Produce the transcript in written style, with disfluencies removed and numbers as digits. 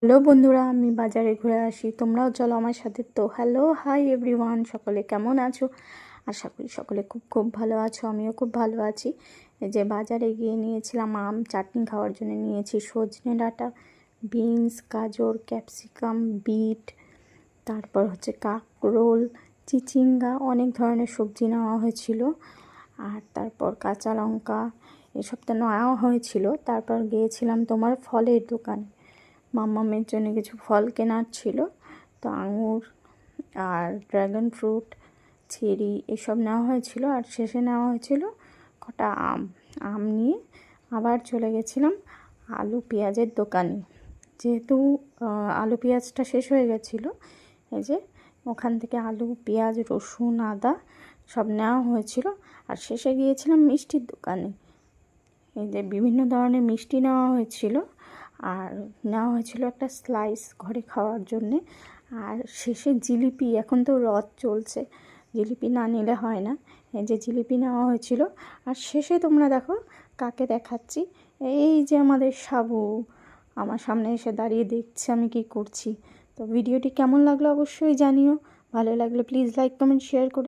Hello বন্ধুরা, আমি বাজারে ঘুরে আসি, তোমরাও চলো আমার সাথে। তো হ্যালো, হাই এভরিওয়ান, সকলে কেমন আছো? আশা করি সকলে খুব খুব ভালো আছো, আমিও খুব ভালো আছি। এই যে বাজারে গিয়ে নিয়েছিলাম আম চাটনি খাওয়ার জন্য, নিয়েছি সজনে ডাঁটা, বিনস, গাজর, ক্যাপসিকাম, বিট, তারপর হচ্ছে কাঁকরোল, চিচিঙ্গা, অনেক ধরনের সবজি নেওয়া হয়েছিল। আর তারপর কাঁচা লঙ্কা, এসব তো নেওয়া হয়েছিল। তারপর গিয়েছিলাম তোমার ফলের দোকানে, মাম্মামের জন্য কিছু ফল কেনার ছিল। তো আঙুর আর ড্রাগন ফ্রুট, চেরি, এসব নেওয়া হয়েছিল। আর শেষে নেওয়া হয়েছিল কটা আম। আম নিয়ে আবার চলে গেছিলাম আলু পেঁয়াজের দোকানে, যেহেতু আলু পেঁয়াজটা শেষ হয়ে গেছিলো। এই যে ওখান থেকে আলু পেঁয়াজ রসুন আদা সব নেওয়া হয়েছিল। আর শেষে গিয়েছিলাম মিষ্টির দোকানে, এই যে বিভিন্ন ধরনের মিষ্টি নেওয়া হয়েছিল। আর নেওয়া হয়েছিল একটা স্লাইস ঘরে খাওয়ার জন্যে। আর শেষে জিলিপি, এখন তো রথ চলছে, জিলিপি না নিলে হয় না। এই যে জিলিপি নেওয়া হয়েছিল। আর শেষে তোমরা দেখো কাকে দেখাচ্ছি, এই যে আমাদের সাবু আমার সামনে এসে দাঁড়িয়ে দেখছে আমি কি করছি। তো ভিডিওটি কেমন লাগলো অবশ্যই জানিও, ভালো লাগলে প্লিজ লাইক কমেন্ট শেয়ার করে